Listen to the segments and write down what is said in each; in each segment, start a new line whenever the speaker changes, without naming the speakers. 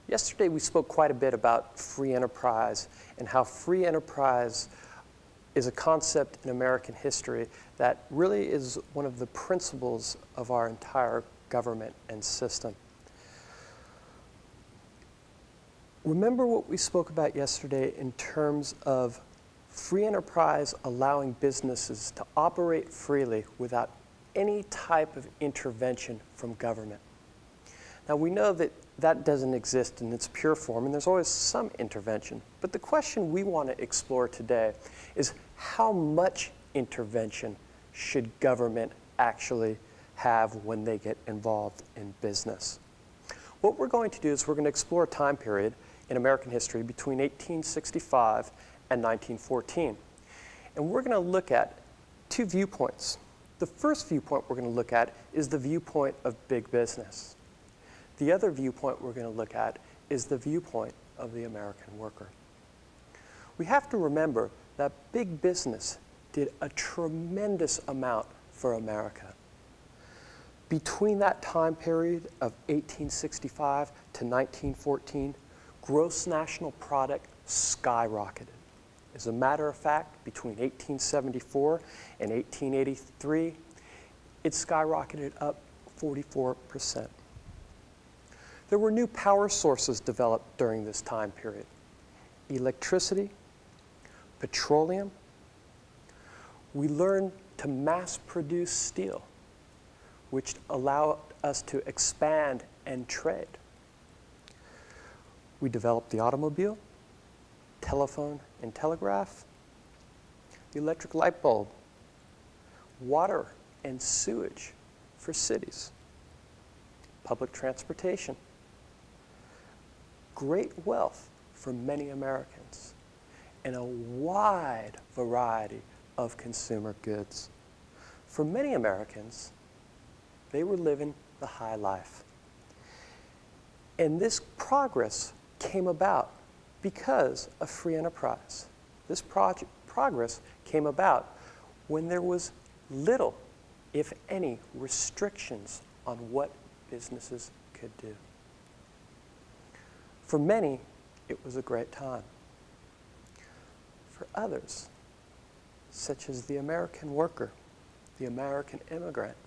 Yesterday we spoke quite a bit about free enterprise and how free enterprise is a concept in American history that really is one of the principles of our entire government and system. Remember what we spoke about yesterday in terms of free enterprise allowing businesses to operate freely without any type of intervention from government. Now we know that that doesn't exist in its pure form, and there's always some intervention. But the question we want to explore today is how much intervention should government actually have when they get involved in business? What we're going to do is we're going to explore a time period in American history between 1865 and 1914. And we're going to look at two viewpoints. The first viewpoint we're going to look at is the viewpoint of big business. The other viewpoint we're going to look at is the viewpoint of the American worker. We have to remember that big business did a tremendous amount for America. Between that time period of 1865 to 1914, gross national product skyrocketed. As a matter of fact, between 1874 and 1883, it skyrocketed up 44%. There were new power sources developed during this time period: electricity, petroleum. We learned to mass produce steel, which allowed us to expand and trade. We developed the automobile, telephone and telegraph, the electric light bulb, water and sewage for cities, public transportation, great wealth for many Americans, and a wide variety of consumer goods. For many Americans, they were living the high life. And this progress came about because of free enterprise. This progress came about when there was little, if any, restrictions on what businesses could do. For many, it was a great time. For others, such as the American worker, the American immigrant,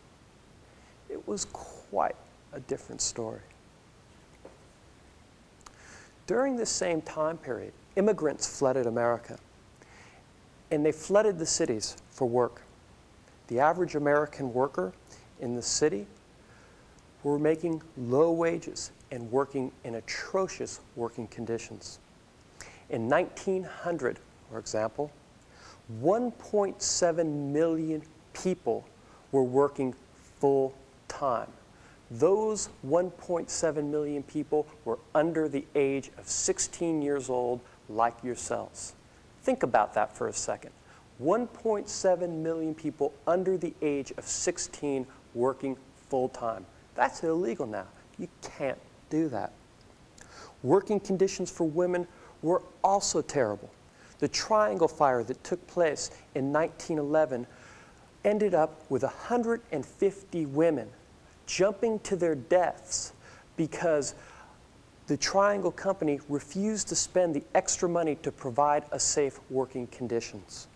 it was quite a different story. During this same time period, immigrants flooded America, and they flooded the cities for work. The average American worker in the city were making low wages and working in atrocious working conditions. In 1900, for example, 1.7 million people were working full-time. Those 1.7 million people were under the age of 16 years old, like yourselves. Think about that for a second. 1.7 million people under the age of 16 working full-time. That's illegal now. You can't do that. Working conditions for women were also terrible. The Triangle Fire that took place in 1911 ended up with 150 women jumping to their deaths because the Triangle Company refused to spend the extra money to provide a safe working conditions.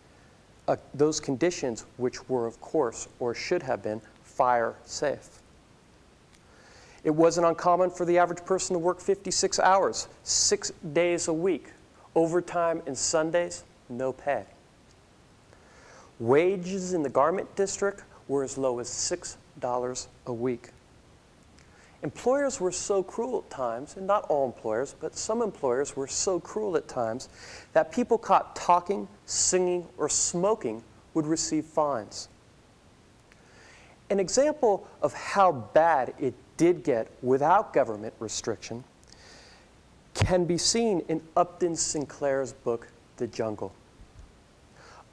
Those conditions which were, of course, or should have been, fire safe. It wasn't uncommon for the average person to work 56 hours, 6 days a week. Overtime and Sundays, no pay. Wages in the garment district were as low as $6 a week. Employers were so cruel at times, and not all employers, but some employers were so cruel at times that people caught talking, singing, or smoking would receive fines. An example of how bad it did get without government restriction can be seen in Upton Sinclair's book, The Jungle.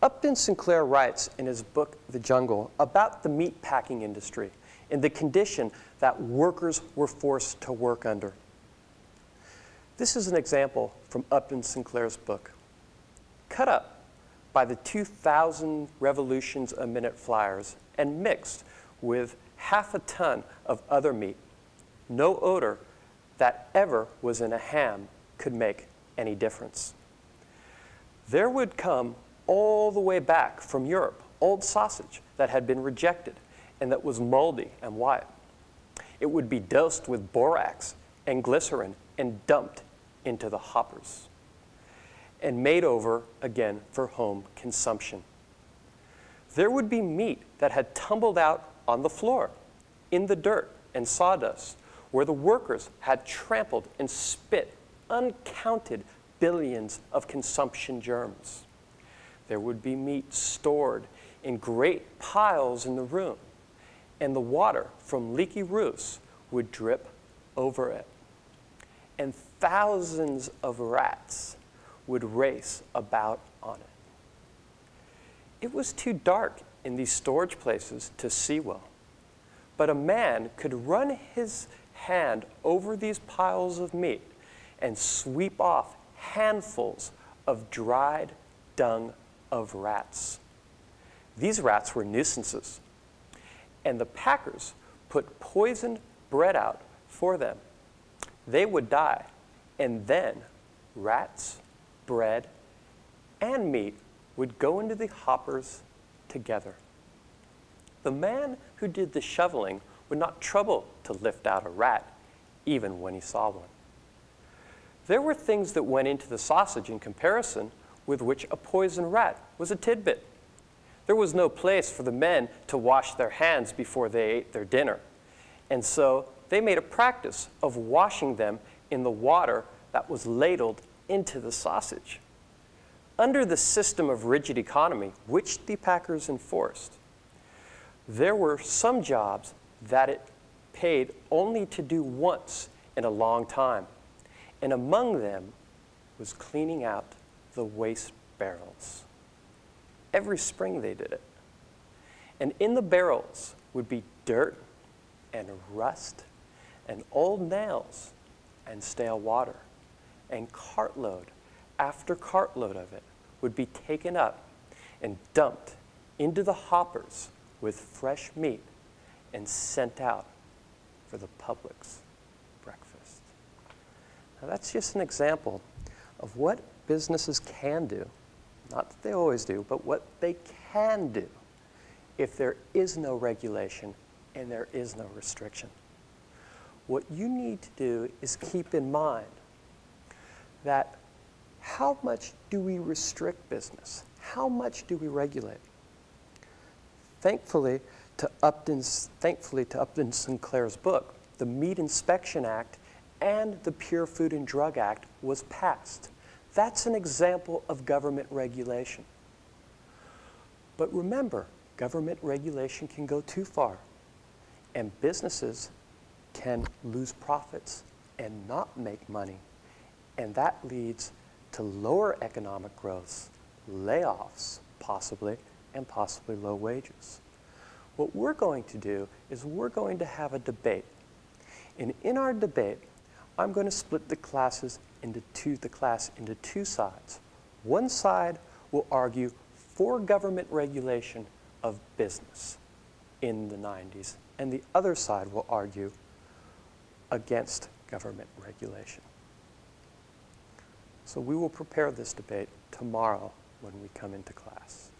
Upton Sinclair writes in his book, The Jungle, about the meatpacking industry and the condition that workers were forced to work under. This is an example from Upton Sinclair's book. Cut up by the 2,000 revolutions a minute flyers and mixed with half a ton of other meat, no odor that ever was in a ham could make any difference. There would come all the way back from Europe old sausage that had been rejected and that was moldy and white. It would be dosed with borax and glycerin and dumped into the hoppers and made over again for home consumption. There would be meat that had tumbled out on the floor, in the dirt and sawdust, where the workers had trampled and spit uncounted billions of consumption germs. There would be meat stored in great piles in the room, and the water from leaky roofs would drip over it. And thousands of rats would race about on it. It was too dark in these storage places to see well, but a man could run his hand over these piles of meat and sweep off handfuls of dried dung of rats. These rats were nuisances, and the packers put poisoned bread out for them. They would die, and then rats, bread, and meat would go into the hoppers together. The man who did the shoveling would not trouble to lift out a rat, even when he saw one. There were things that went into the sausage in comparison with which a poisoned rat was a tidbit. There was no place for the men to wash their hands before they ate their dinner, and so they made a practice of washing them in the water that was ladled into the sausage. Under the system of rigid economy, which the packers enforced, there were some jobs that it paid only to do once in a long time, and among them was cleaning out the waste barrels. Every spring they did it. And in the barrels would be dirt and rust and old nails and stale water, and cartload after cartload of it would be taken up and dumped into the hoppers with fresh meat and sent out for the public's breakfast. Now that's just an example of what businesses can do, not that they always do, but what they can do if there is no regulation and there is no restriction. What you need to do is keep in mind that how much do we restrict business? How much do we regulate? Thankfully to Upton Sinclair's book, the Meat Inspection Act and the Pure Food and Drug Act was passed. That's an example of government regulation. But remember, government regulation can go too far, and businesses can lose profits and not make money, and that leads to lower economic growth, layoffs possibly, and possibly low wages. What we're going to do is we're going to have a debate. And in our debate, I'm going to split the class into two sides. One side will argue for government regulation of business in the 90s, and the other side will argue against government regulation. So we will prepare this debate tomorrow when we come into class.